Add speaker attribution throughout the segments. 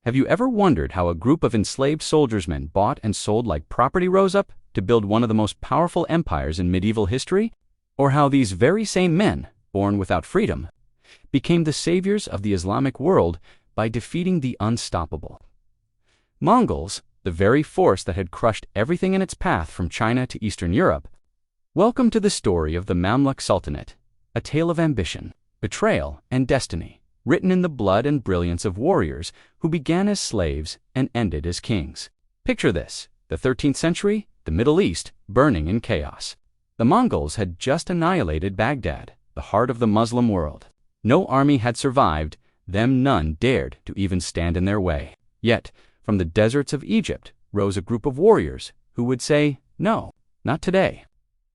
Speaker 1: Have you ever wondered how a group of enslaved soldiersmen bought and sold like property rose up to build one of the most powerful empires in medieval history? Or how these very same men, born without freedom, became the saviors of the Islamic world by defeating the unstoppable Mongols, the very force that had crushed everything in its path from China to Eastern Europe? Welcome to the story of the Mamluk Sultanate, a tale of ambition, betrayal, and destiny, written in the blood and brilliance of warriors who began as slaves and ended as kings. Picture this: the 13th century, the Middle East, burning in chaos. The Mongols had just annihilated Baghdad, the heart of the Muslim world. No army had survived, them none dared to even stand in their way. Yet, from the deserts of Egypt rose a group of warriors who would say, "No, not today.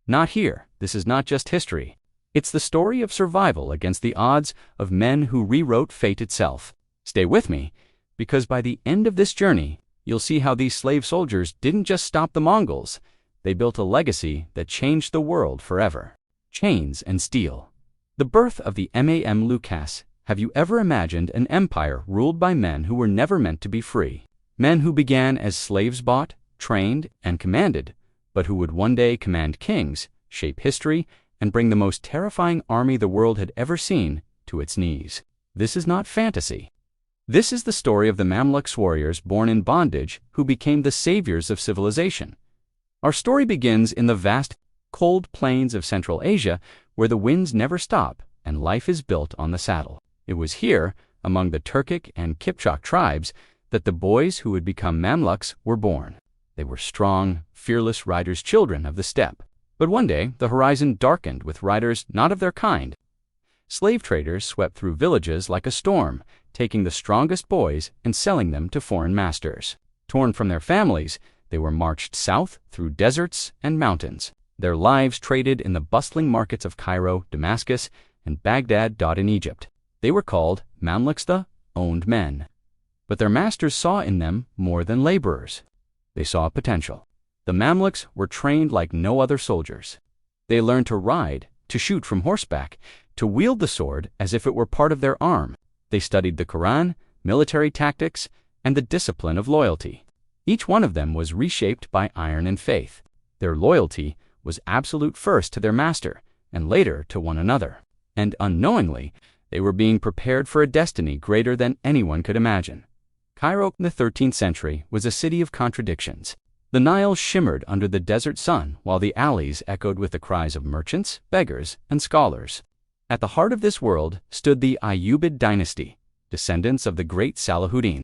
Speaker 1: Not here. This is not just history. It's the story of survival against the odds of men who rewrote fate itself." Stay with me, because by the end of this journey, you'll see how these slave soldiers didn't just stop the Mongols. They built a legacy that changed the world forever. Chains and steel. The birth of the Mamluks. Have you ever imagined an empire ruled by men who were never meant to be free? Men who began as slaves bought, trained, and commanded, but who would one day command kings, shape history, and bring the most terrifying army the world had ever seen to its knees. This is not fantasy. This is the story of the Mamluks warriors born in bondage who became the saviors of civilization. Our story begins in the vast, cold plains of Central Asia, where the winds never stop and life is built on the saddle. It was here, among the Turkic and Kipchak tribes, that the boys who would become Mamluks were born. They were strong, fearless riders, children of the steppe. But one day, the horizon darkened with riders not of their kind. Slave traders swept through villages like a storm, taking the strongest boys and selling them to foreign masters. Torn from their families, they were marched south through deserts and mountains, their lives traded in the bustling markets of Cairo, Damascus, and Baghdad in Egypt. They were called Mamluks, the owned men. But their masters saw in them more than laborers. They saw potential. The Mamluks were trained like no other soldiers. They learned to ride, to shoot from horseback, to wield the sword as if it were part of their arm. They studied the Quran, military tactics, and the discipline of loyalty. Each one of them was reshaped by iron and faith. Their loyalty was absolute, first to their master, and later to one another. And unknowingly, they were being prepared for a destiny greater than anyone could imagine. Cairo in the 13th century was a city of contradictions. The Nile shimmered under the desert sun, while the alleys echoed with the cries of merchants, beggars, and scholars. At the heart of this world stood the Ayyubid dynasty, descendants of the great Salahuddin.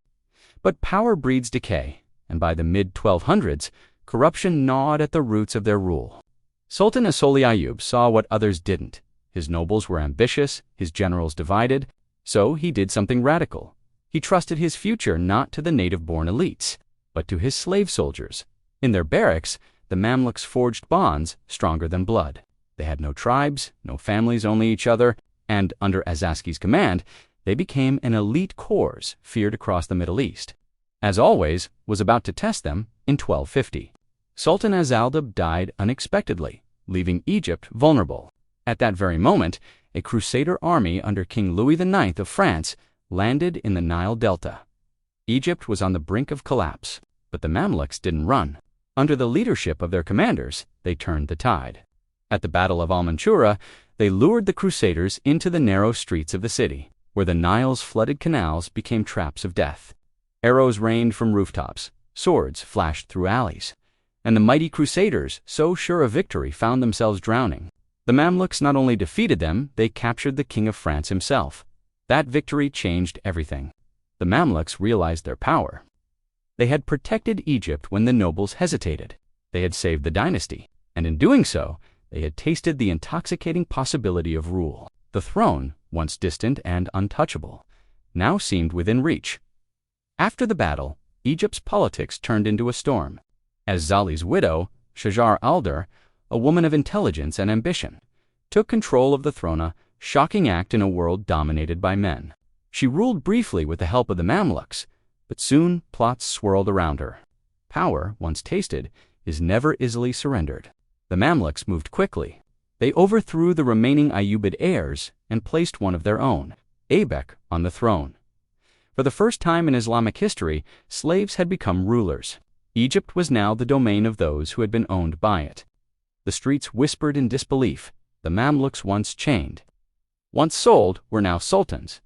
Speaker 1: But power breeds decay, and by the mid-1200s, corruption gnawed at the roots of their rule. Sultan Asoli Ayyub saw what others didn't. His nobles were ambitious, his generals divided, so he did something radical. He trusted his future not to the native-born elites, but to his slave soldiers. In their barracks, the Mamluks forged bonds stronger than blood. They had no tribes, no families, only each other, and under Azaski's command, they became an elite corps feared across the Middle East. As always, was about to test them in 1250. Sultan Az-Aldab died unexpectedly, leaving Egypt vulnerable. At that very moment, a crusader army under King Louis IX of France landed in the Nile Delta. Egypt was on the brink of collapse, but the Mamluks didn't run. Under the leadership of their commanders, they turned the tide. At the Battle of Al-Mansoura, they lured the crusaders into the narrow streets of the city, where the Nile's flooded canals became traps of death. Arrows rained from rooftops, swords flashed through alleys, and the mighty crusaders, so sure of victory, found themselves drowning. The Mamluks not only defeated them, they captured the King of France himself. That victory changed everything. The Mamluks realized their power. They had protected Egypt when the nobles hesitated. They had saved the dynasty, and in doing so, they had tasted the intoxicating possibility of rule. The throne, once distant and untouchable, now seemed within reach. After the battle, Egypt's politics turned into a storm. As Zali's widow, Shajar al-Dar, a woman of intelligence and ambition, took control of the throne, a shocking act in a world dominated by men. She ruled briefly with the help of the Mamluks, but soon plots swirled around her. Power, once tasted, is never easily surrendered. The Mamluks moved quickly. They overthrew the remaining Ayyubid heirs and placed one of their own, Aybek, on the throne. For the first time in Islamic history, slaves had become rulers. Egypt was now the domain of those who had been owned by it. The streets whispered in disbelief. The Mamluks, once chained, once sold, were now sultans.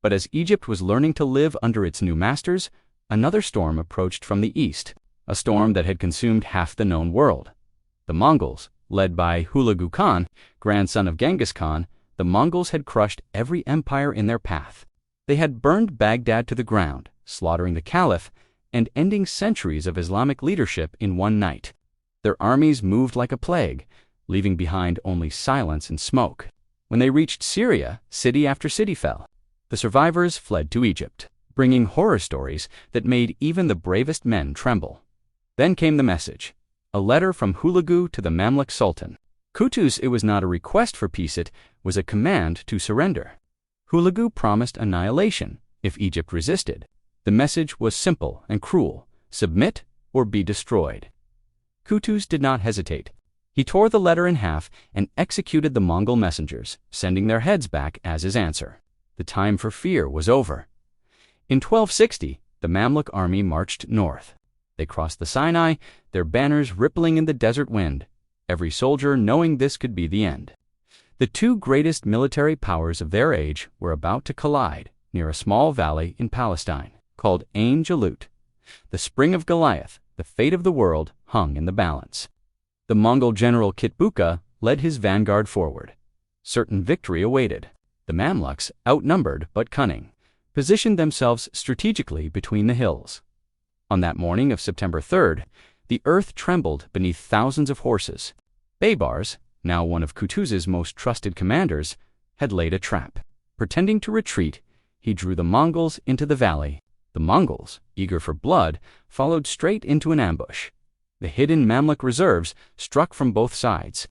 Speaker 1: But as Egypt was learning to live under its new masters, another storm approached from the east, a storm that had consumed half the known world. The Mongols, led by Hulagu Khan, grandson of Genghis Khan, the Mongols had crushed every empire in their path. They had burned Baghdad to the ground, slaughtering the caliph, and ending centuries of Islamic leadership in one night. Their armies moved like a plague, leaving behind only silence and smoke. When they reached Syria, city after city fell. The survivors fled to Egypt, bringing horror stories that made even the bravest men tremble. Then came the message, a letter from Hulagu to the Mamluk Sultan. Qutuz, it was not a request for peace, it was a command to surrender. Hulagu promised annihilation if Egypt resisted. The message was simple and cruel: submit or be destroyed. Qutuz did not hesitate. He tore the letter in half and executed the Mongol messengers, sending their heads back as his answer. The time for fear was over. In 1260, the Mamluk army marched north. They crossed the Sinai, their banners rippling in the desert wind, every soldier knowing this could be the end. The two greatest military powers of their age were about to collide near a small valley in Palestine called Ain Jalut. The spring of Goliath, the fate of the world, hung in the balance. The Mongol general Kitbuka led his vanguard forward. Certain victory awaited. The Mamluks, outnumbered but cunning, positioned themselves strategically between the hills. On that morning of September 3rd, the earth trembled beneath thousands of horses. Baibars, now one of Qutuz's most trusted commanders, had laid a trap. Pretending to retreat, he drew the Mongols into the valley. The Mongols, eager for blood, followed straight into an ambush. The hidden Mamluk reserves struck from both sides.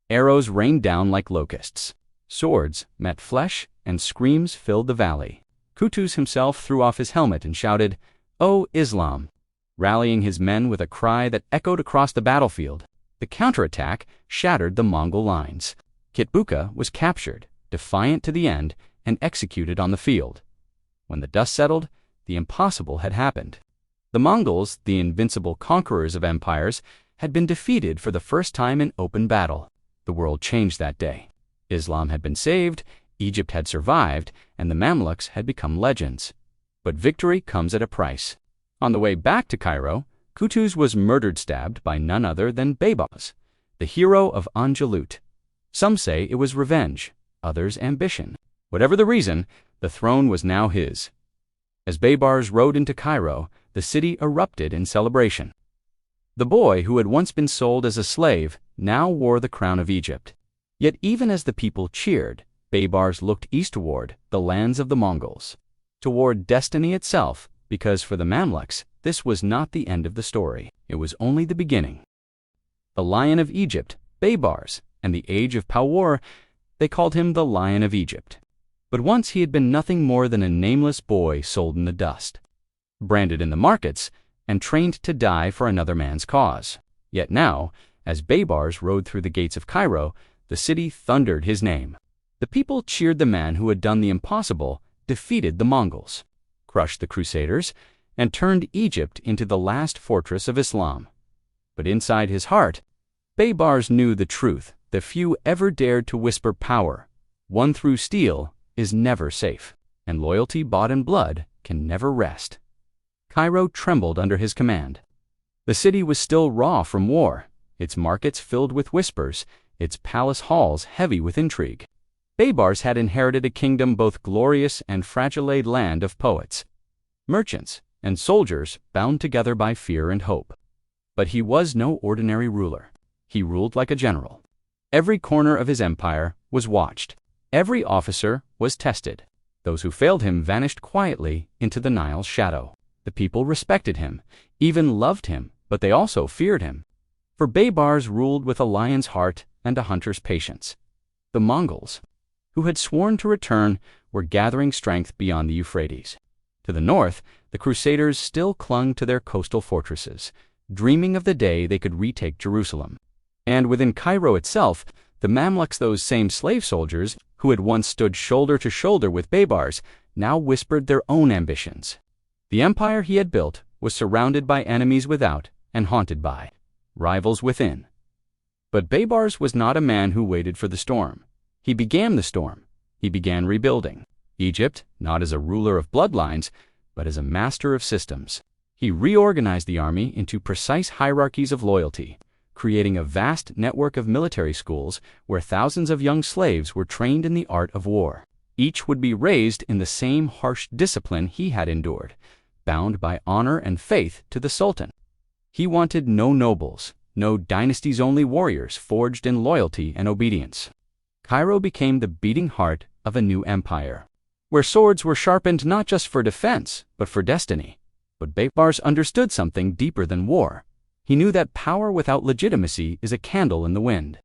Speaker 1: Arrows rained down like locusts. Swords met flesh, and screams filled the valley. Qutuz himself threw off his helmet and shouted, "O Islam!" rallying his men with a cry that echoed across the battlefield. The counterattack shattered the Mongol lines. Kitbuka was captured, defiant to the end, and executed on the field. When the dust settled, the impossible had happened. The Mongols, the invincible conquerors of empires, had been defeated for the first time in open battle. The world changed that day. Islam had been saved, Egypt had survived, and the Mamluks had become legends. But victory comes at a price. On the way back to Cairo, Qutuz was murdered-stabbed by none other than Baibars, the hero of Ain Jalut. Some say it was revenge, others ambition. Whatever the reason, the throne was now his. As Baibars rode into Cairo, the city erupted in celebration. The boy who had once been sold as a slave now wore the crown of Egypt. Yet even as the people cheered, Baibars looked eastward, the lands of the Mongols, toward destiny itself, because for the Mamluks, this was not the end of the story. It was only the beginning. The Lion of Egypt, Baibars, and the age of power, they called him the Lion of Egypt. But once he had been nothing more than a nameless boy sold in the dust, branded in the markets, and trained to die for another man's cause. Yet now, as Baibars rode through the gates of Cairo, the city thundered his name. The people cheered the man who had done the impossible, defeated the Mongols, crushed the crusaders, and turned Egypt into the last fortress of Islam. But inside his heart, Baibars knew the truth that few ever dared to whisper: power, won through steel, is never safe, and loyalty bought in blood can never rest. Cairo trembled under his command. The city was still raw from war, its markets filled with whispers, its palace halls heavy with intrigue. Baibars had inherited a kingdom both glorious and fragile, a land of poets, merchants, and soldiers bound together by fear and hope. But he was no ordinary ruler. He ruled like a general. Every corner of his empire was watched. Every officer was tested. Those who failed him vanished quietly into the Nile's shadow. The people respected him, even loved him, but they also feared him. For Baibars ruled with a lion's heart and a hunter's patience. The Mongols, who had sworn to return, were gathering strength beyond the Euphrates. To the north, the crusaders still clung to their coastal fortresses, dreaming of the day they could retake Jerusalem. And within Cairo itself, the Mamluks, those same slave soldiers who had once stood shoulder to shoulder with Baibars, now whispered their own ambitions. The empire he had built was surrounded by enemies without and haunted by rivals within. But Baibars was not a man who waited for the storm. He began the storm. He began rebuilding Egypt, not as a ruler of bloodlines, but as a master of systems. He reorganized the army into precise hierarchies of loyalty, creating a vast network of military schools where thousands of young slaves were trained in the art of war. Each would be raised in the same harsh discipline he had endured, bound by honor and faith to the Sultan. He wanted no nobles, no dynasties-only warriors forged in loyalty and obedience. Cairo became the beating heart of a new empire, where swords were sharpened not just for defense, but for destiny. But Baibars understood something deeper than war. He knew that power without legitimacy is a candle in the wind.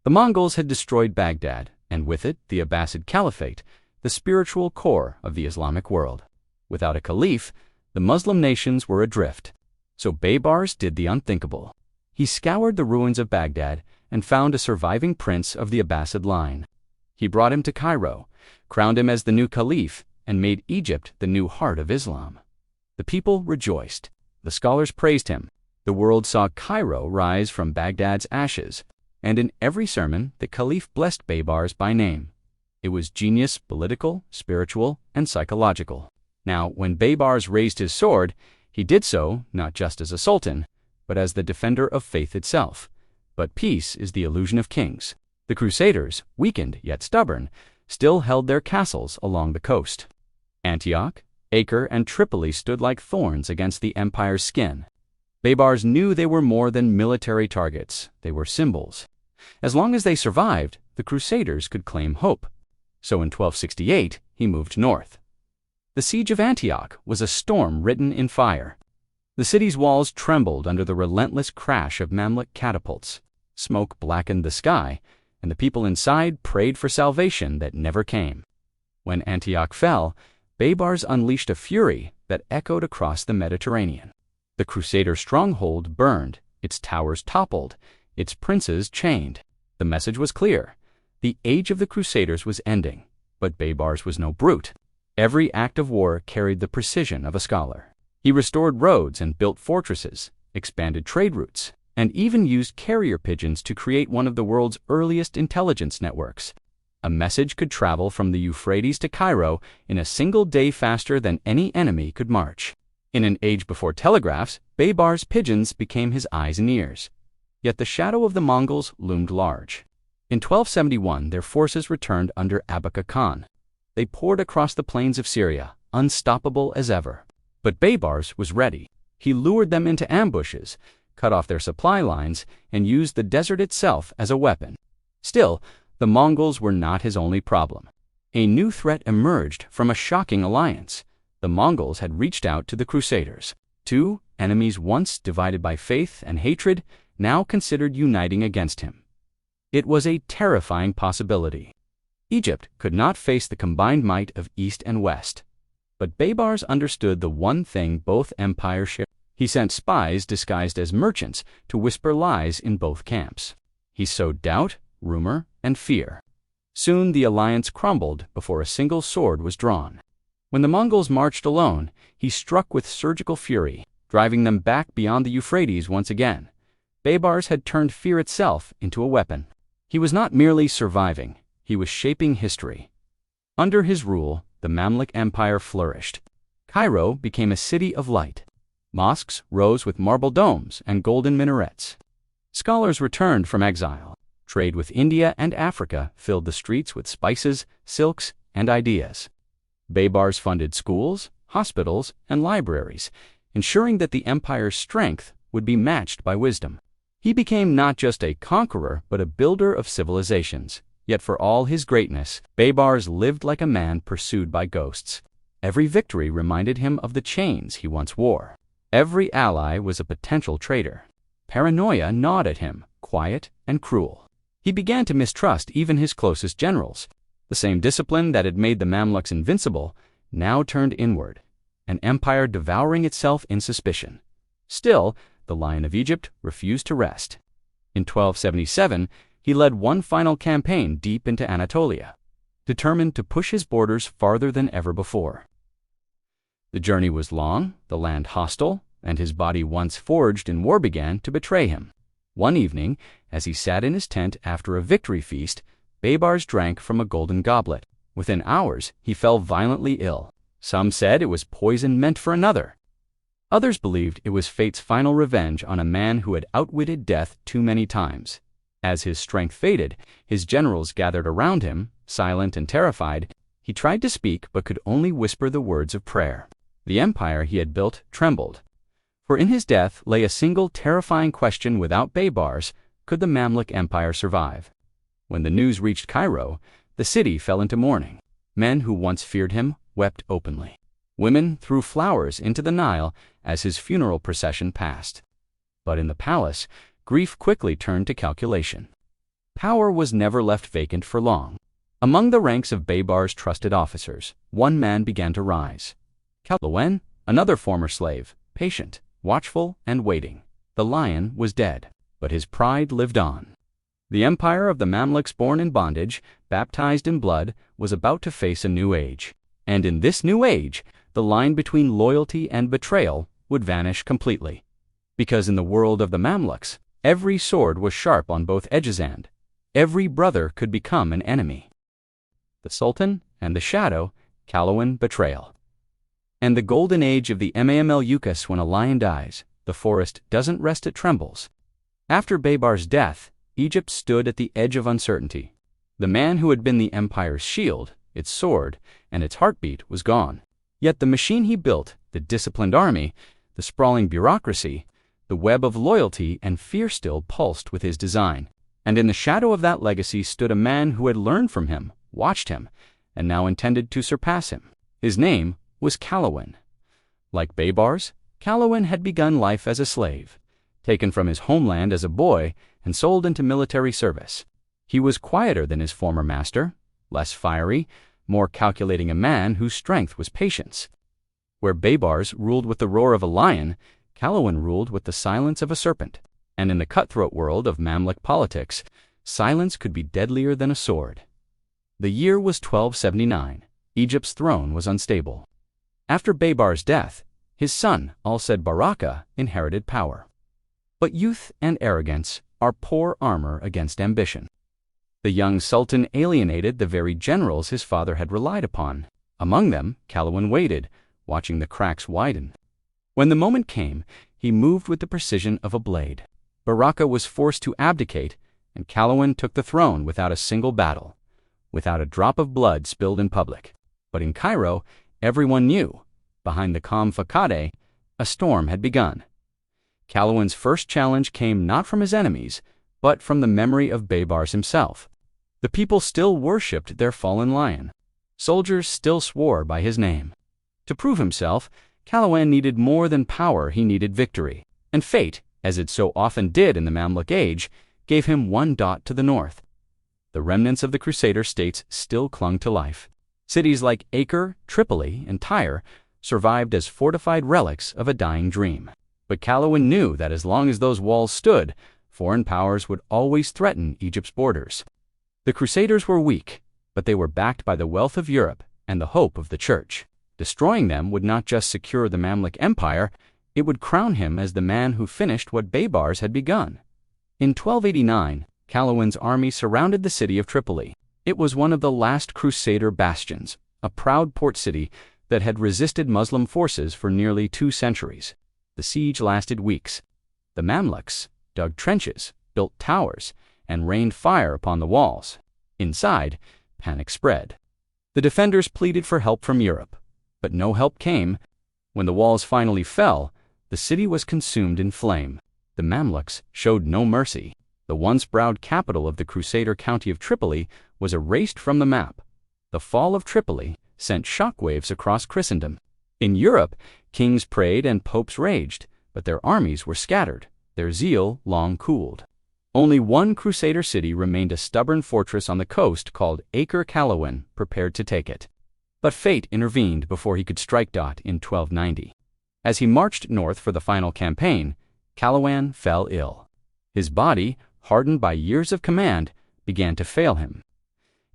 Speaker 1: The Mongols had destroyed Baghdad, and with it the Abbasid Caliphate, the spiritual core of the Islamic world. Without a caliph, the Muslim nations were adrift. So Baibars did the unthinkable. He scoured the ruins of Baghdad and found a surviving prince of the Abbasid line. He brought him to Cairo, crowned him as the new caliph, and made Egypt the new heart of Islam. The people rejoiced. The scholars praised him. The world saw Cairo rise from Baghdad's ashes, and in every sermon the caliph blessed Baibars by name. It was genius, political, spiritual, and psychological. Now, when Baibars raised his sword, he did so not just as a sultan, but as the defender of faith itself. But peace is the illusion of kings. The crusaders, weakened yet stubborn, still held their castles along the coast. Antioch, Acre, and Tripoli stood like thorns against the empire's skin. Baibars knew they were more than military targets. They were symbols. As long as they survived, the crusaders could claim hope. So in 1268, he moved north. The siege of Antioch was a storm written in fire. The city's walls trembled under the relentless crash of Mamluk catapults. Smoke blackened the sky, and the people inside prayed for salvation that never came. When Antioch fell, Baibars unleashed a fury that echoed across the Mediterranean. The Crusader stronghold burned, its towers toppled, its princes chained. The message was clear. The age of the Crusaders was ending, but Baibars was no brute. Every act of war carried the precision of a scholar. He restored roads and built fortresses, expanded trade routes, and even used carrier pigeons to create one of the world's earliest intelligence networks. A message could travel from the Euphrates to Cairo in a single day faster than any enemy could march. In an age before telegraphs, Baibars' pigeons became his eyes and ears. Yet the shadow of the Mongols loomed large. In 1271, their forces returned under Abaka Khan. They poured across the plains of Syria, unstoppable as ever. But Baibars was ready. He lured them into ambushes, cut off their supply lines, and used the desert itself as a weapon. Still, the Mongols were not his only problem. A new threat emerged from a shocking alliance. The Mongols had reached out to the Crusaders. Two enemies once divided by faith and hatred, now considered uniting against him. It was a terrifying possibility. Egypt could not face the combined might of East and West. But Baibars understood the one thing both empires shared. He sent spies disguised as merchants to whisper lies in both camps. He sowed doubt, rumor, and fear. Soon the alliance crumbled before a single sword was drawn. When the Mongols marched alone, he struck with surgical fury, driving them back beyond the Euphrates once again. Baibars had turned fear itself into a weapon. He was not merely surviving, he was shaping history. Under his rule, the Mamluk Empire flourished. Cairo became a city of light. Mosques rose with marble domes and golden minarets. Scholars returned from exile. Trade with India and Africa filled the streets with spices, silks, and ideas. Baibars funded schools, hospitals, and libraries, ensuring that the empire's strength would be matched by wisdom. He became not just a conqueror, but a builder of civilizations. Yet for all his greatness, Baibars lived like a man pursued by ghosts. Every victory reminded him of the chains he once wore. Every ally was a potential traitor. Paranoia gnawed at him, quiet and cruel. He began to mistrust even his closest generals. The same discipline that had made the Mamluks invincible now turned inward, an empire devouring itself in suspicion. Still, the Lion of Egypt refused to rest. In 1277, he led one final campaign deep into Anatolia. determined to push his borders farther than ever before. The journey was long, the land hostile, and his body once forged in war began to betray him. One evening, as he sat in his tent after a victory feast, Baibars drank from a golden goblet. Within hours, he fell violently ill. Some said it was poison meant for another. Others believed it was fate's final revenge on a man who had outwitted death too many times. As his strength faded, his generals gathered around him, silent and terrified. He tried to speak but could only whisper the words of prayer. The empire he had built trembled. For in his death lay a single terrifying question: without Baibars, could the Mamluk Empire survive? When the news reached Cairo, the city fell into mourning. Men who once feared him wept openly. Women threw flowers into the Nile as his funeral procession passed. But in the palace, grief quickly turned to calculation. Power was never left vacant for long. Among the ranks of Baibars' trusted officers, one man began to rise. Qalawun, another former slave, patient, watchful, and waiting. The lion was dead, but his pride lived on. The empire of the Mamluks, born in bondage, baptized in blood, was about to face a new age. And in this new age, the line between loyalty and betrayal would vanish completely. Because in the world of the Mamluks, every sword was sharp on both edges and every brother could become an enemy. The Sultan and the Shadow, Qalawun betrayal. And the golden age of the Mamluks, when a lion dies, the forest doesn't rest, it trembles. After Baibars' death, Egypt stood at the edge of uncertainty. The man who had been the empire's shield, its sword, and its heartbeat was gone. Yet the machine he built, the disciplined army, the sprawling bureaucracy, the web of loyalty and fear still pulsed with his design. And in the shadow of that legacy stood a man who had learned from him, watched him, and now intended to surpass him. His name was Qalawun. Like Baibars, Qalawun had begun life as a slave, taken from his homeland as a boy and sold into military service. He was quieter than his former master, less fiery, more calculating, a man whose strength was patience. Where Baibars ruled with the roar of a lion, Qalawun ruled with the silence of a serpent. And in the cutthroat world of Mamluk politics, silence could be deadlier than a sword. The year was 1279. Egypt's throne was unstable. After Baibars' death, his son, Al-Nasir Muhammad, inherited power. But youth and arrogance are poor armor against ambition. The young sultan alienated the very generals his father had relied upon. Among them, Qalawun waited, watching the cracks widen. When the moment came, he moved with the precision of a blade. Baraka was forced to abdicate, and Qalawun took the throne without a single battle, without a drop of blood spilled in public. But in Cairo, everyone knew, behind the calm facade, a storm had begun. Qalawun's first challenge came not from his enemies, but from the memory of Baibars himself. The people still worshipped their fallen lion. Soldiers still swore by his name. To prove himself, Qalawun needed more than power, he needed victory. And fate, as it so often did in the Mamluk age, gave him one dot to the north. The remnants of the Crusader states still clung to life. Cities like Acre, Tripoli, and Tyre survived as fortified relics of a dying dream. But Qalawun knew that as long as those walls stood, foreign powers would always threaten Egypt's borders. The Crusaders were weak, but they were backed by the wealth of Europe and the hope of the Church. Destroying them would not just secure the Mamluk Empire, it would crown him as the man who finished what Baibars had begun. In 1289, Qalawun's army surrounded the city of Tripoli. It was one of the last Crusader bastions, a proud port city that had resisted Muslim forces for nearly 2 centuries. The siege lasted weeks. The Mamluks dug trenches, built towers, and rained fire upon the walls. Inside, panic spread. The defenders pleaded for help from Europe, but no help came. When the walls finally fell, the city was consumed in flame. The Mamluks showed no mercy. The once proud capital of the Crusader county of Tripoli was erased from the map. The fall of Tripoli sent shockwaves across Christendom. In Europe, kings prayed and popes raged, but their armies were scattered, their zeal long cooled. Only one Crusader city remained, a stubborn fortress on the coast called Acre. Qalawun prepared to take it. But fate intervened before he could strike in 1290. As he marched north for the final campaign, Qalawun fell ill. His body, hardened by years of command, began to fail him.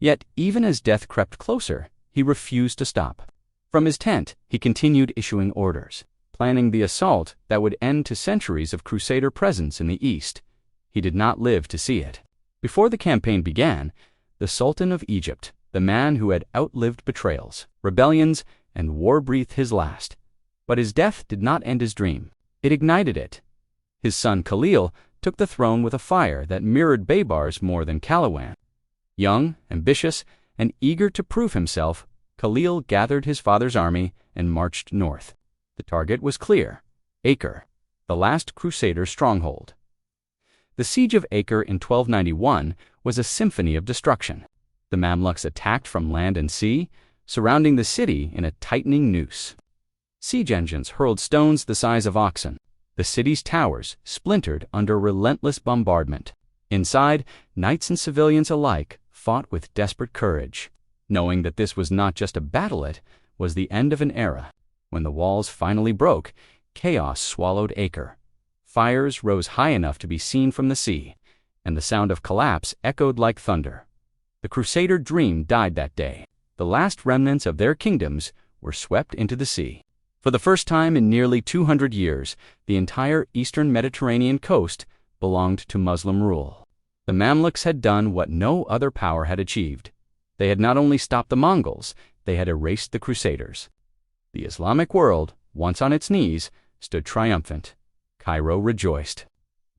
Speaker 1: Yet, even as death crept closer, he refused to stop. From his tent, he continued issuing orders, planning the assault that would end to centuries of crusader presence in the east. He did not live to see it. Before the campaign began, the Sultan of Egypt, the man who had outlived betrayals, rebellions, and war, breathed his last. But his death did not end his dream. It ignited it. His son Khalil took the throne with a fire that mirrored Baibars more than Qalawun. Young, ambitious, and eager to prove himself, Khalil gathered his father's army and marched north. The target was clear: Acre, the last crusader stronghold. The siege of Acre in 1291 was a symphony of destruction. The Mamluks attacked from land and sea, surrounding the city in a tightening noose. Siege engines hurled stones the size of oxen. The city's towers splintered under relentless bombardment. Inside, knights and civilians alike fought with desperate courage, knowing that this was not just a battle, it was the end of an era. When the walls finally broke, chaos swallowed Acre. Fires rose high enough to be seen from the sea, and the sound of collapse echoed like thunder. The Crusader dream died that day. The last remnants of their kingdoms were swept into the sea. For the first time in nearly 200 years, the entire eastern Mediterranean coast belonged to Muslim rule. The Mamluks had done what no other power had achieved. They had not only stopped the Mongols, they had erased the Crusaders. The Islamic world, once on its knees, stood triumphant. Cairo rejoiced.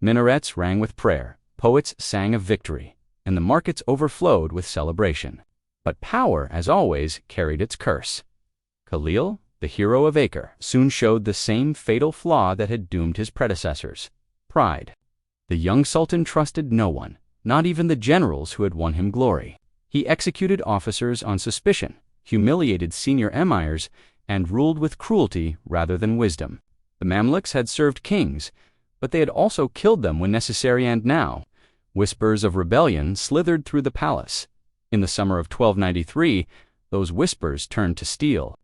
Speaker 1: Minarets rang with prayer, poets sang of victory, and the markets overflowed with celebration. But power, as always, carried its curse. Khalil, the hero of Acre, soon showed the same fatal flaw that had doomed his predecessors: pride. The young sultan trusted no one, not even the generals who had won him glory. He executed officers on suspicion, humiliated senior emirs, and ruled with cruelty rather than wisdom. The Mamluks had served kings, but they had also killed them when necessary, and now whispers of rebellion slithered through the palace. In the summer of 1293, those whispers turned to steel.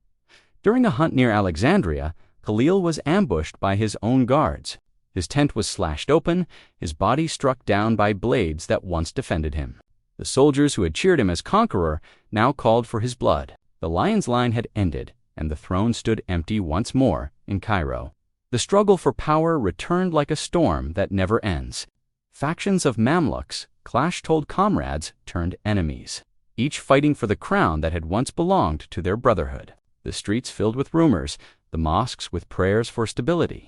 Speaker 1: During a hunt near Alexandria, Khalil was ambushed by his own guards. His tent was slashed open, his body struck down by blades that once defended him. The soldiers who had cheered him as conqueror now called for his blood. The lion's line had ended, and the throne stood empty once more in Cairo. The struggle for power returned like a storm that never ends. Factions of Mamluks, clash-told comrades, turned enemies, each fighting for the crown that had once belonged to their brotherhood. The streets filled with rumors, the mosques with prayers for stability.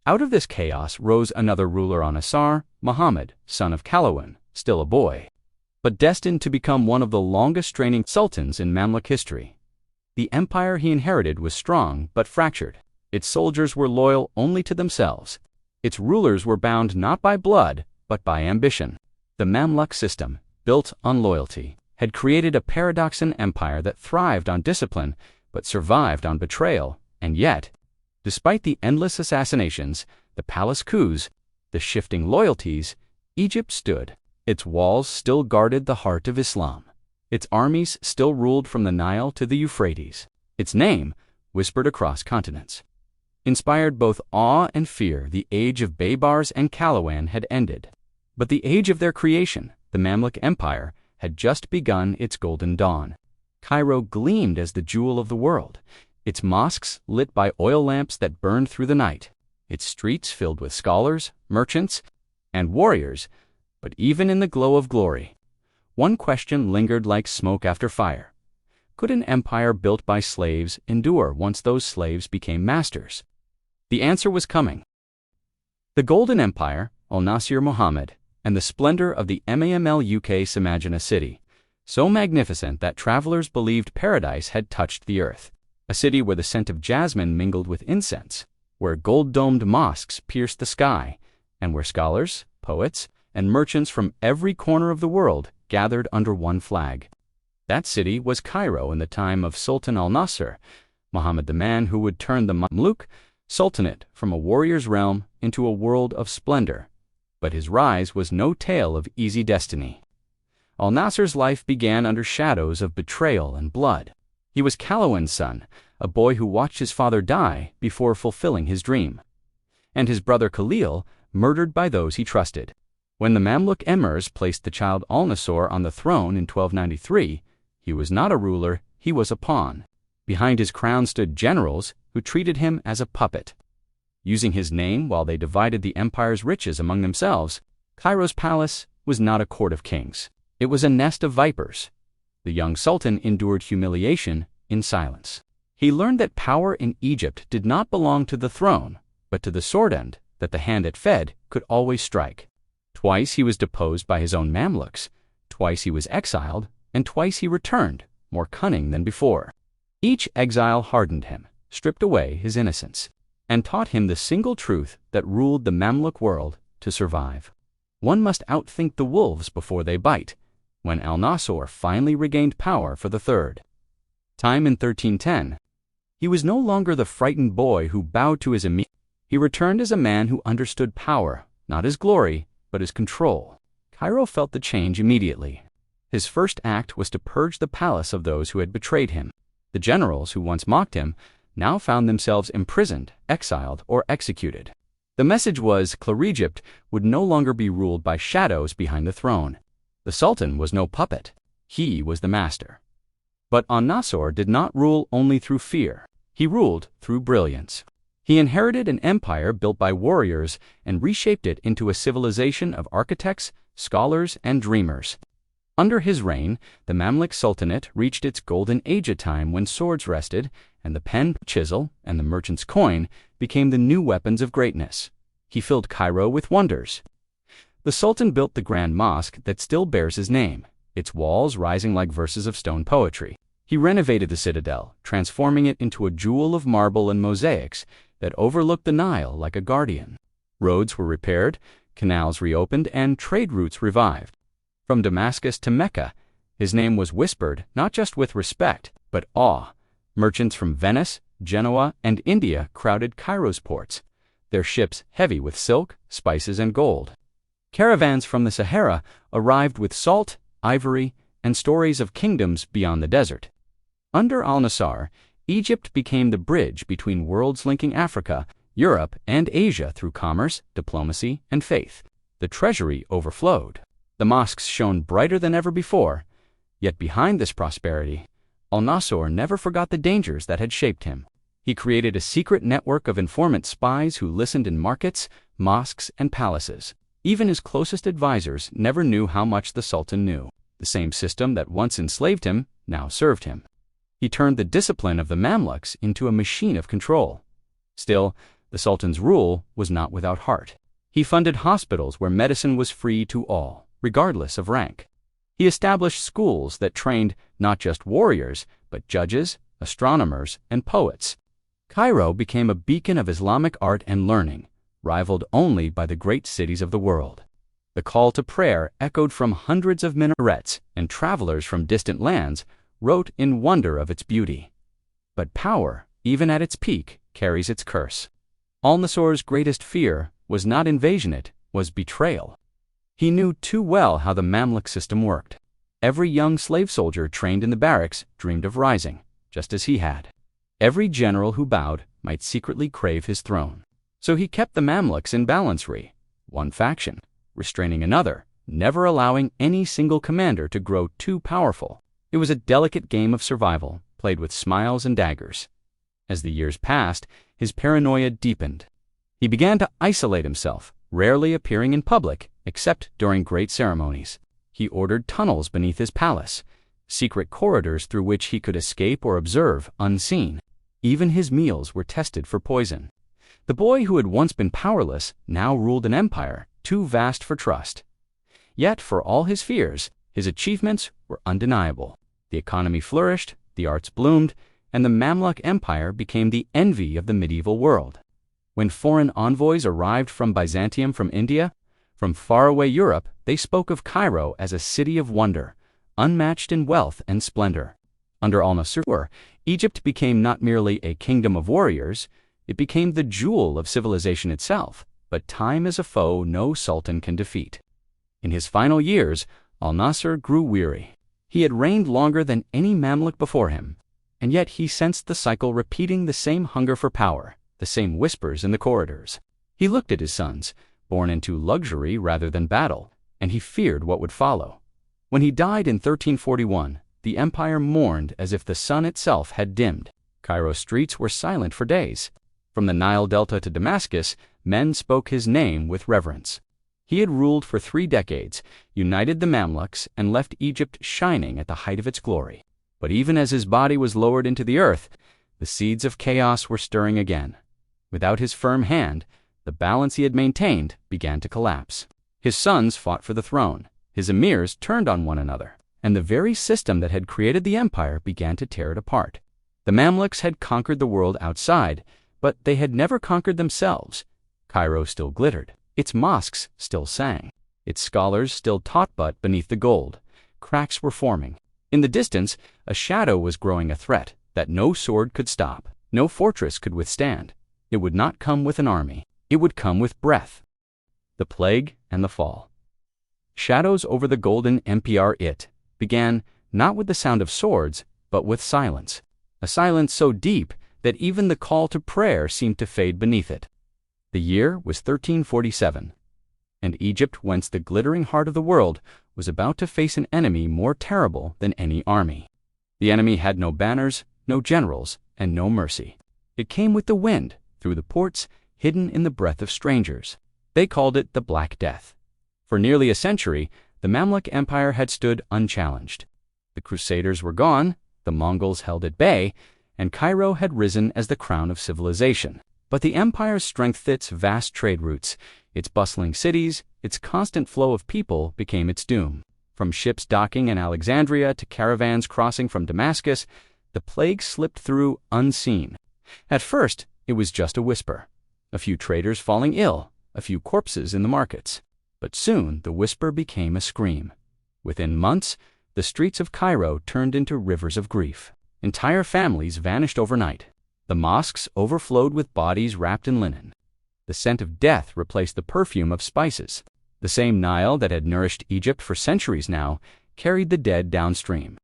Speaker 1: Out of this chaos rose another ruler on Al-Nasir Muhammad, son of Qalawun, still a boy, but destined to become one of the longest-reigning sultans in Mamluk history. The empire he inherited was strong but fractured. Its soldiers were loyal only to themselves. Its rulers were bound not by blood, but by ambition. The Mamluk system, built on loyalty, had created a paradoxan empire that thrived on discipline but survived on betrayal, and yet, despite the endless assassinations, the palace coups, the shifting loyalties, Egypt stood. Its walls still guarded the heart of Islam. Its armies still ruled from the Nile to the Euphrates. Its name whispered across continents. Inspired both awe and fear, the age of Baibars and Qalawun had ended. But the age of their creation, the Mamluk Empire, had just begun its golden dawn. Cairo gleamed as the jewel of the world, its mosques lit by oil lamps that burned through the night, its streets filled with scholars, merchants, and warriors. But even in the glow of glory, one question lingered like smoke after fire. Could an empire built by slaves endure once those slaves became masters? The answer was coming. The Golden Empire, Al-Nasir Muhammad, and the splendor of the Mamluk imagine a city, so magnificent that travelers believed paradise had touched the earth. A city where the scent of jasmine mingled with incense, where gold-domed mosques pierced the sky, and where scholars, poets, and merchants from every corner of the world gathered under one flag. That city was Cairo in the time of Sultan Al-Nasir Muhammad, the man who would turn the Mamluk Sultanate from a warrior's realm into a world of splendor. But his rise was no tale of easy destiny. Al-Nasir's life began under shadows of betrayal and blood. He was Qalawun's son, a boy who watched his father die before fulfilling his dream, and his brother Khalil murdered by those he trusted. When the Mamluk emirs placed the child Al-Nasir on the throne in 1293, he was not a ruler, he was a pawn. Behind his crown stood generals who treated him as a puppet. Using his name while they divided the empire's riches among themselves, Cairo's palace was not a court of kings. It was a nest of vipers. The young sultan endured humiliation in silence. He learned that power in Egypt did not belong to the throne, but to the sword end that the hand it fed could always strike. Twice he was deposed by his own Mamluks, twice he was exiled, and twice he returned, more cunning than before. Each exile hardened him, stripped away his innocence, and taught him the single truth that ruled the Mamluk world to survive. One must outthink the wolves before they bite, when Al-Nasir finally regained power for the third time in 1310. He was no longer the frightened boy who bowed to his emir. He returned as a man who understood power, not as glory, but as control. Cairo felt the change immediately. His first act was to purge the palace of those who had betrayed him. The generals who once mocked him now found themselves imprisoned, exiled, or executed. The message was Egypt would no longer be ruled by shadows behind the throne. The sultan was no puppet. He was the master. But Al-Nasir did not rule only through fear. He ruled through brilliance. He inherited an empire built by warriors and reshaped it into a civilization of architects, scholars, and dreamers. Under his reign, the Mamluk Sultanate reached its golden age, a time when swords rested, and the pen, chisel, and the merchant's coin became the new weapons of greatness. He filled Cairo with wonders. The Sultan built the grand mosque that still bears his name, its walls rising like verses of stone poetry. He renovated the citadel, transforming it into a jewel of marble and mosaics that overlooked the Nile like a guardian. Roads were repaired, canals reopened, and trade routes revived. From Damascus to Mecca, his name was whispered not just with respect, but awe. Merchants from Venice, Genoa, and India crowded Cairo's ports, their ships heavy with silk, spices, and gold. Caravans from the Sahara arrived with salt, ivory, and stories of kingdoms beyond the desert. Under Al-Nasir, Egypt became the bridge between worlds linking Africa, Europe, and Asia through commerce, diplomacy, and faith. The treasury overflowed. The mosques shone brighter than ever before. Yet behind this prosperity, Al-Nasir never forgot the dangers that had shaped him. He created a secret network of informant spies who listened in markets, mosques, and palaces. Even his closest advisors never knew how much the Sultan knew. The same system that once enslaved him now served him. He turned the discipline of the Mamluks into a machine of control. Still, the Sultan's rule was not without heart. He funded hospitals where medicine was free to all, regardless of rank. He established schools that trained not just warriors, but judges, astronomers, and poets. Cairo became a beacon of Islamic art and learning, rivaled only by the great cities of the world. The call to prayer echoed from hundreds of minarets, and travelers from distant lands wrote in wonder of its beauty. But power, even at its peak, carries its curse. Al-Nasir's greatest fear was not invasion, it was betrayal. He knew too well how the Mamluk system worked. Every young slave soldier trained in the barracks dreamed of rising, just as he had. Every general who bowed might secretly crave his throne. So he kept the Mamluks in balance, one faction, restraining another, never allowing any single commander to grow too powerful. It was a delicate game of survival, played with smiles and daggers. As the years passed, his paranoia deepened. He began to isolate himself, rarely appearing in public except during great ceremonies. He ordered tunnels beneath his palace, secret corridors through which he could escape or observe unseen. Even his meals were tested for poison. The boy who had once been powerless now ruled an empire too vast for trust. Yet, for all his fears, his achievements were undeniable. The economy flourished, the arts bloomed, and the Mamluk Empire became the envy of the medieval world. When foreign envoys arrived from Byzantium, from India, from faraway Europe, they spoke of Cairo as a city of wonder, unmatched in wealth and splendor. Under Al-Nasir, Egypt became not merely a kingdom of warriors, it became the jewel of civilization itself. But time is a foe no sultan can defeat. In his final years, Al-Nasir grew weary. He had reigned longer than any Mamluk before him, and yet he sensed the cycle repeating, the same hunger for power, the same whispers in the corridors. He looked at his sons, born into luxury rather than battle, and he feared what would follow. When he died in 1341, the empire mourned as if the sun itself had dimmed. Cairo's streets were silent for days. From the Nile Delta to Damascus, men spoke his name with reverence. He had ruled for 3 decades, united the Mamluks, and left Egypt shining at the height of its glory. But even as his body was lowered into the earth, the seeds of chaos were stirring again. Without his firm hand, the balance he had maintained began to collapse. His sons fought for the throne, his emirs turned on one another, and the very system that had created the empire began to tear it apart. The Mamluks had conquered the world outside, but they had never conquered themselves. Cairo still glittered, its mosques still sang, its scholars still taught, but beneath the gold, cracks were forming. In the distance, a shadow was growing, a threat that no sword could stop, no fortress could withstand. It would not come with an army, it would come with breath. The plague and the fall. Shadows over the golden empire. It began not with the sound of swords, but with silence. A silence so deep that even the call to prayer seemed to fade beneath it. The year was 1347, and Egypt, whence the glittering heart of the world, was about to face an enemy more terrible than any army. The enemy had no banners, no generals, and no mercy. It came with the wind, through the ports, hidden in the breath of strangers. They called it the Black Death. For nearly a century, the Mamluk Empire had stood unchallenged. The crusaders were gone, the Mongols held at bay, and Cairo had risen as the crown of civilization. But the empire's strength, its vast trade routes, its bustling cities, its constant flow of people became its doom. From ships docking in Alexandria to caravans crossing from Damascus, the plague slipped through unseen. At first, it was just a whisper. A few traders falling ill, a few corpses in the markets. But soon the whisper became a scream. Within months, the streets of Cairo turned into rivers of grief. Entire families vanished overnight. The mosques overflowed with bodies wrapped in linen. The scent of death replaced the perfume of spices. The same Nile that had nourished Egypt for centuries now carried the dead downstream.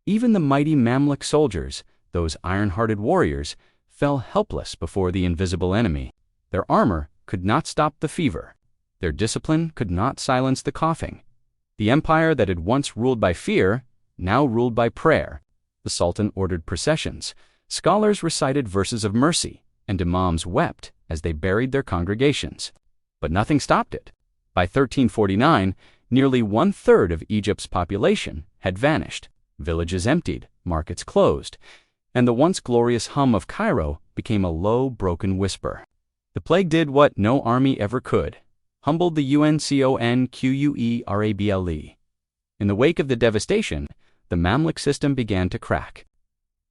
Speaker 1: Even the mighty Mamluk soldiers, those iron-hearted warriors, fell helpless before the invisible enemy. Their armor could not stop the fever. Their discipline could not silence the coughing. The empire that had once ruled by fear now ruled by prayer. The Sultan ordered processions. Scholars recited verses of mercy, and imams wept as they buried their congregations. But nothing stopped it. By 1349, nearly 1/3 of Egypt's population had vanished. Villages emptied, markets closed, and the once glorious hum of Cairo became a low, broken whisper. The plague did what no army ever could: humbled the UNCONQUERABLE. In the wake of the devastation, the Mamluk system began to crack.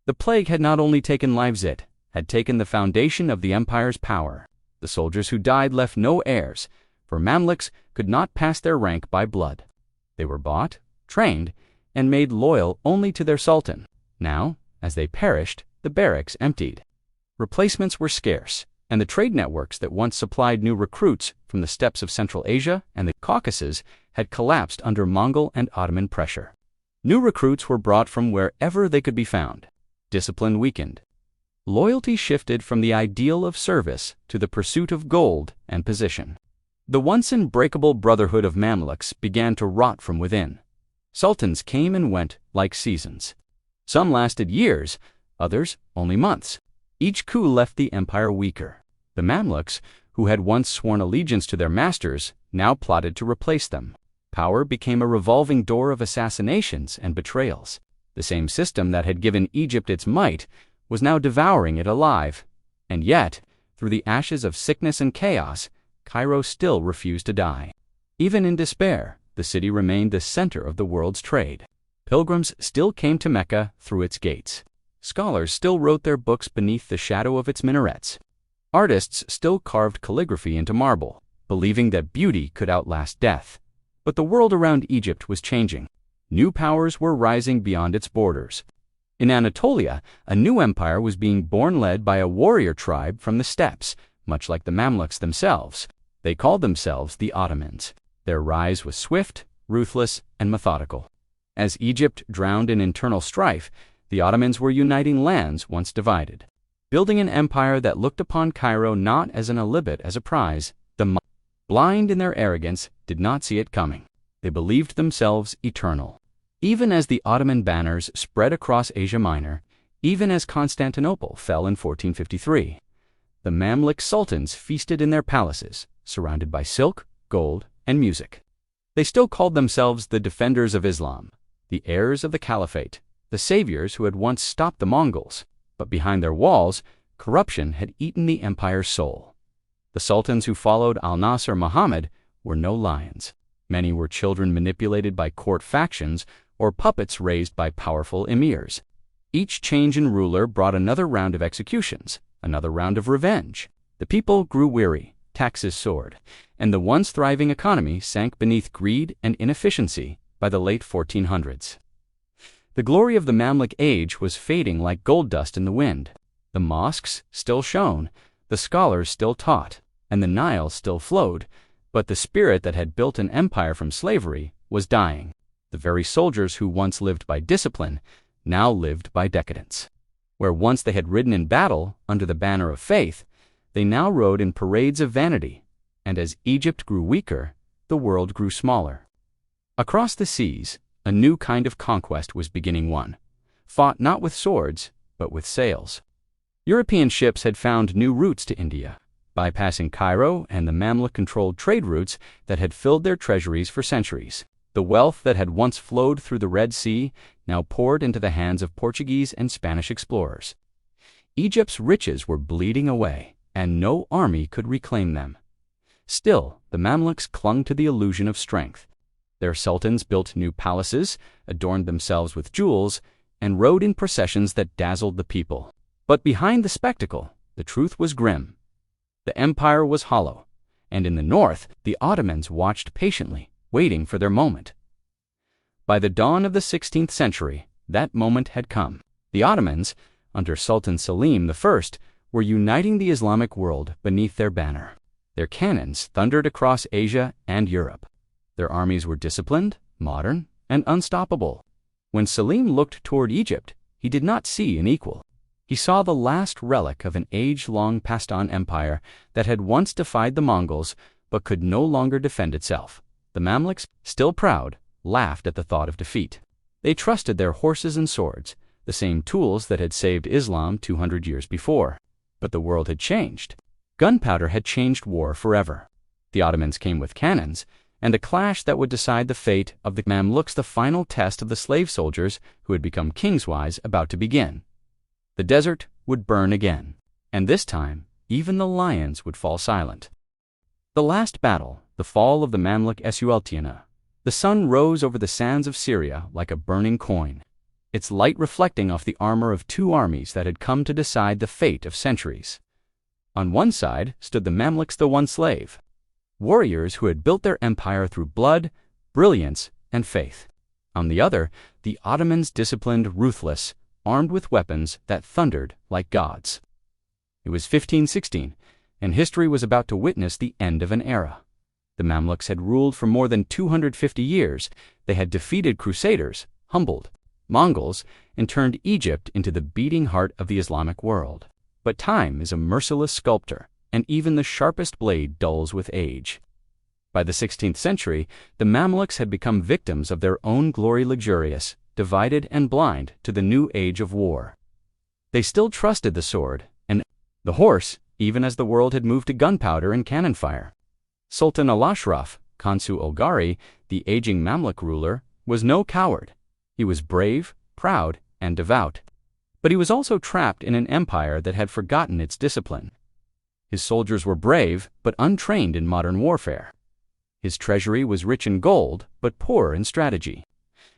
Speaker 1: The plague had not only taken lives, it had taken the foundation of the empire's power. The soldiers who died left no heirs, for Mamluks could not pass their rank by blood. They were bought, trained, and made loyal only to their sultan. Now, as they perished, the barracks emptied. Replacements were scarce, and the trade networks that once supplied new recruits from the steppes of Central Asia and the Caucasus had collapsed under Mongol and Ottoman pressure. New recruits were brought from wherever they could be found. Discipline weakened. Loyalty shifted from the ideal of service to the pursuit of gold and position. The once unbreakable brotherhood of Mamluks began to rot from within. Sultans came and went like seasons. Some lasted years, others only months. Each coup left the empire weaker. The Mamluks, who had once sworn allegiance to their masters, now plotted to replace them. Power became a revolving door of assassinations and betrayals. The same system that had given Egypt its might was now devouring it alive. And yet, through the ashes of sickness and chaos, Cairo still refused to die. Even in despair, the city remained the center of the world's trade. Pilgrims still came to Mecca through its gates. Scholars still wrote their books beneath the shadow of its minarets. Artists still carved calligraphy into marble, believing that beauty could outlast death. But the world around Egypt was changing. New powers were rising beyond its borders. In Anatolia, a new empire was being born, led by a warrior tribe from the steppes, much like the Mamluks themselves. They called themselves the Ottomans. Their rise was swift, ruthless, and methodical. As Egypt drowned in internal strife, the Ottomans were uniting lands once divided, building an empire that looked upon Cairo not as an alibit, as a prize. The blind in their arrogance, did not see it coming. They believed themselves eternal. Even as the Ottoman banners spread across Asia Minor, even as Constantinople fell in 1453, the Mamluk sultans feasted in their palaces, surrounded by silk, gold, and music. They still called themselves the defenders of Islam, the heirs of the caliphate, the saviors who had once stopped the Mongols, but behind their walls, corruption had eaten the empire's soul. The sultans who followed Al-Nasir Muhammad were no lions. Many were children manipulated by court factions or puppets raised by powerful emirs. Each change in ruler brought another round of executions, another round of revenge. The people grew weary, taxes soared, and the once thriving economy sank beneath greed and inefficiency by the late 1400s. The glory of the Mamluk age was fading like gold dust in the wind. The mosques still shone, the scholars still taught, and the Nile still flowed, but the spirit that had built an empire from slavery was dying. The very soldiers who once lived by discipline now lived by decadence. Where once they had ridden in battle under the banner of faith, they now rode in parades of vanity, and as Egypt grew weaker, the world grew smaller. Across the seas, a new kind of conquest was beginning one, fought not with swords, but with sails. European ships had found new routes to India, bypassing Cairo and the Mamluk-controlled trade routes that had filled their treasuries for centuries. The wealth that had once flowed through the Red Sea now poured into the hands of Portuguese and Spanish explorers. Egypt's riches were bleeding away, and no army could reclaim them. Still, the Mamluks clung to the illusion of strength. Their sultans built new palaces, adorned themselves with jewels, and rode in processions that dazzled the people. But behind the spectacle, the truth was grim. The empire was hollow, and in the north, the Ottomans watched patiently, waiting for their moment. By the dawn of the 16th century, that moment had come. The Ottomans, under Sultan Selim I, were uniting the Islamic world beneath their banner. Their cannons thundered across Asia and Europe. Their armies were disciplined, modern, and unstoppable. When Selim looked toward Egypt, he did not see an equal. He saw the last relic of an age-long passed-on empire that had once defied the Mongols but could no longer defend itself. The Mamluks, still proud, laughed at the thought of defeat. They trusted their horses and swords, the same tools that had saved Islam 200 years before. But the world had changed. Gunpowder had changed war forever. The Ottomans came with cannons, and a clash that would decide the fate of the Mamluks, the final test of the slave soldiers who had become kingswise, about to begin. The desert would burn again, and this time, even the lions would fall silent. The last battle, the fall of the Mamluk Sultanate. The sun rose over the sands of Syria like a burning coin, its light reflecting off the armor of two armies that had come to decide the fate of centuries. On one side stood the Mamluks, the one slave, warriors who had built their empire through blood, brilliance, and faith. On the other, the Ottomans, disciplined, ruthless, armed with weapons that thundered like gods. It was 1516, and history was about to witness the end of an era. The Mamluks had ruled for more than 250 years. They had defeated crusaders, humbled Mongols, and turned Egypt into the beating heart of the Islamic world. But time is a merciless sculptor, and even the sharpest blade dulls with age. By the 16th century, the Mamluks had become victims of their own glory, luxurious, divided, and blind to the new age of war. They still trusted the sword and the horse, even as the world had moved to gunpowder and cannon fire. Sultan al-Ashraf, Kansu Olgari, the aging Mamluk ruler, was no coward. He was brave, proud, and devout. But he was also trapped in an empire that had forgotten its discipline. His soldiers were brave, but untrained in modern warfare. His treasury was rich in gold, but poor in strategy.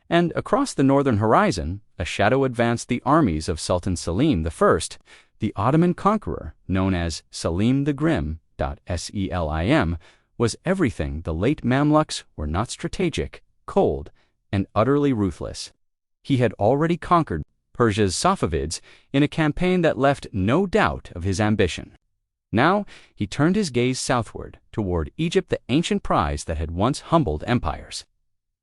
Speaker 1: And across the northern horizon, a shadow advanced the armies of Sultan Selim I, the Ottoman conqueror, known as Selim the Grim, Selim, was everything the late Mamluks were not: strategic, cold, and utterly ruthless. He had already conquered Persia's Safavids in a campaign that left no doubt of his ambition. Now he turned his gaze southward, toward Egypt, the ancient prize that had once humbled empires.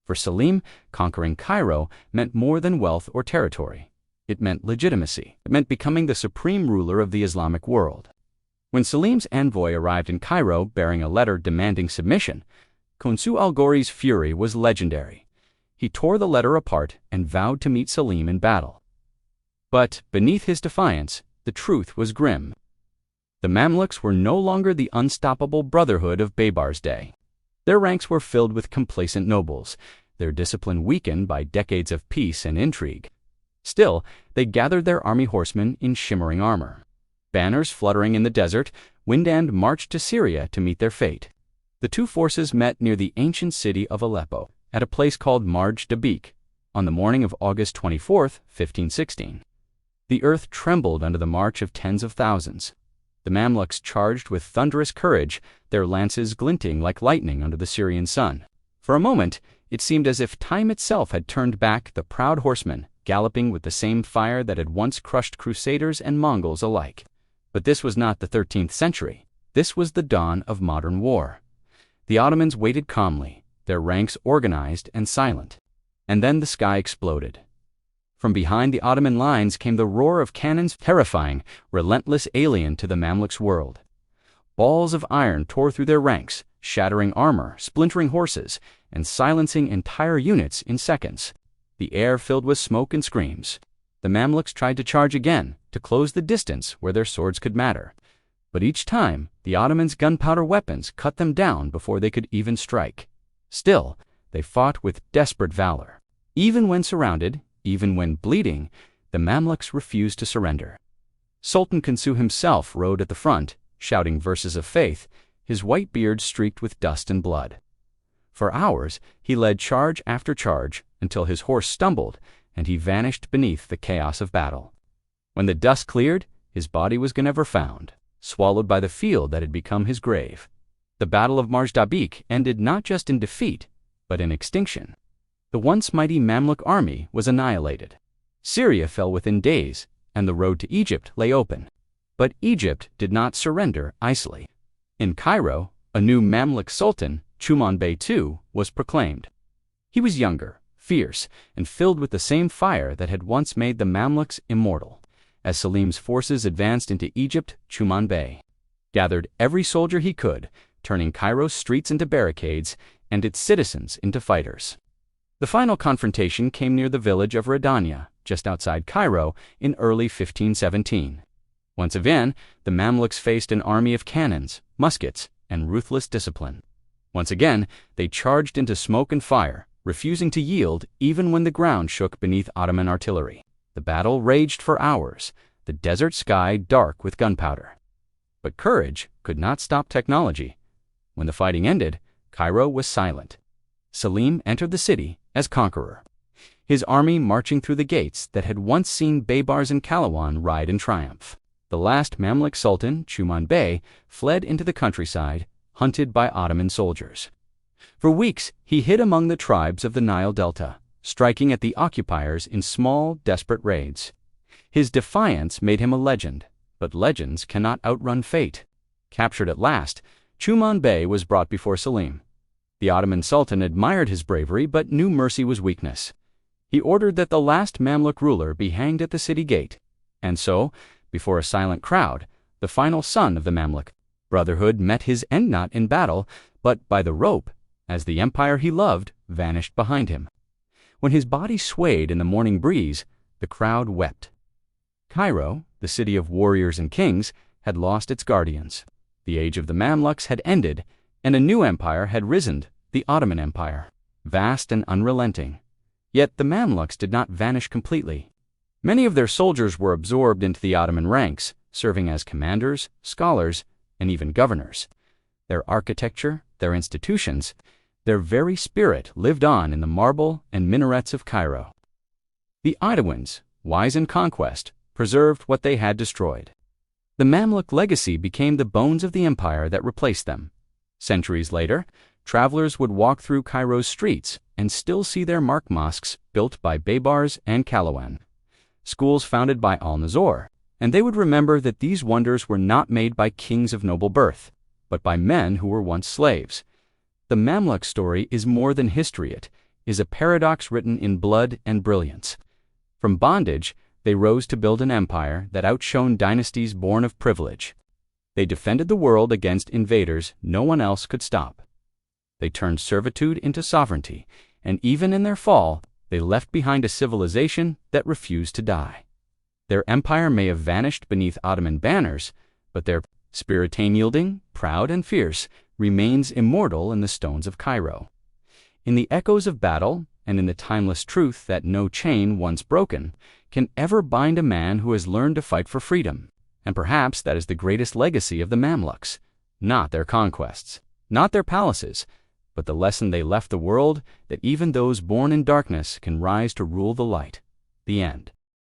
Speaker 1: For Selim, conquering Cairo meant more than wealth or territory. It meant legitimacy. It meant becoming the supreme ruler of the Islamic world. When Selim's envoy arrived in Cairo bearing a letter demanding submission, Khonsu al-Ghori's fury was legendary. He tore the letter apart and vowed to meet Selim in battle. But beneath his defiance, the truth was grim. The Mamluks were no longer the unstoppable brotherhood of Baibars' day. Their ranks were filled with complacent nobles, their discipline weakened by decades of peace and intrigue. Still, they gathered their army horsemen in shimmering armor. Banners fluttering in the desert, Windand marched to Syria to meet their fate. The two forces met near the ancient city of Aleppo, at a place called Marj Dabik, on the morning of August 24, 1516. The earth trembled under the march of tens of thousands. The Mamluks charged with thunderous courage, their lances glinting like lightning under the Syrian sun. For a moment, it seemed as if time itself had turned back the proud horsemen, galloping with the same fire that had once crushed crusaders and Mongols alike. But this was not the 13th century. This was the dawn of modern war. The Ottomans waited calmly, their ranks organized and silent. And then the sky exploded. From behind the Ottoman lines came the roar of cannons, terrifying, relentless alien to the Mamluks' world. Balls of iron tore through their ranks, shattering armor, splintering horses, and silencing entire units in seconds. The air filled with smoke and screams. The Mamluks tried to charge again, to close the distance where their swords could matter. But each time, the Ottomans' gunpowder weapons cut them down before they could even strike. Still, they fought with desperate valor. Even when surrounded, even when bleeding, the Mamluks refused to surrender. Sultan Khonsu himself rode at the front, shouting verses of faith, his white beard streaked with dust and blood. For hours, he led charge after charge until his horse stumbled and he vanished beneath the chaos of battle. When the dust cleared, his body was never found, swallowed by the field that had become his grave. The Battle of Marj Dabik ended not just in defeat, but in extinction. The once mighty Mamluk army was annihilated. Syria fell within days, and the road to Egypt lay open. But Egypt did not surrender easily. In Cairo, a new Mamluk Sultan, Chuman Bey II, was proclaimed. He was younger, fierce, and filled with the same fire that had once made the Mamluks immortal. As Selim's forces advanced into Egypt, Chuman Bey gathered every soldier he could, turning Cairo's streets into barricades and its citizens into fighters. The final confrontation came near the village of Radania, just outside Cairo, in early 1517. Once again, the Mamluks faced an army of cannons, muskets, and ruthless discipline. Once again, they charged into smoke and fire, refusing to yield even when the ground shook beneath Ottoman artillery. The battle raged for hours, the desert sky dark with gunpowder. But courage could not stop technology. When the fighting ended, Cairo was silent. Selim entered the city as conqueror, his army marching through the gates that had once seen Baibars and Qalawun ride in triumph. The last Mamluk Sultan, Chuman Bey, fled into the countryside, hunted by Ottoman soldiers. For weeks, he hid among the tribes of the Nile Delta, striking at the occupiers in small, desperate raids. His defiance made him a legend, but legends cannot outrun fate. Captured at last, Chuman Bey was brought before Selim. The Ottoman Sultan admired his bravery but knew mercy was weakness. He ordered that the last Mamluk ruler be hanged at the city gate. And so, before a silent crowd, the final son of the Mamluk brotherhood met his end not in battle, but by the rope, as the empire he loved vanished behind him. When his body swayed in the morning breeze, the crowd wept. Cairo, the city of warriors and kings, had lost its guardians. The age of the Mamluks had ended, and a new empire had risen, the Ottoman Empire, vast and unrelenting. Yet the Mamluks did not vanish completely. Many of their soldiers were absorbed into the Ottoman ranks, serving as commanders, scholars, and even governors. Their architecture, their institutions, their very spirit lived on in the marble and minarets of Cairo. The Ottomans, wise in conquest, preserved what they had destroyed. The Mamluk legacy became the bones of the empire that replaced them. Centuries later, travelers would walk through Cairo's streets and still see their mark mosques built by Baibars and Qalawun, schools founded by Al-Nasir, and they would remember that these wonders were not made by kings of noble birth, but by men who were once slaves. The Mamluk story is more than history. It is a paradox written in blood and brilliance. From bondage, they rose to build an empire that outshone dynasties born of privilege. They defended the world against invaders no one else could stop. They turned servitude into sovereignty, and even in their fall, they left behind a civilization that refused to die. Their empire may have vanished beneath Ottoman banners, but their spirit, unyielding, proud, and fierce, remains immortal in the stones of Cairo. In the echoes of battle, and in the timeless truth that no chain once broken can ever bind a man who has learned to fight for freedom. And perhaps that is the greatest legacy of the Mamluks, not their conquests, not their palaces, but the lesson they left the world that even those born in darkness can rise to rule the light. The end.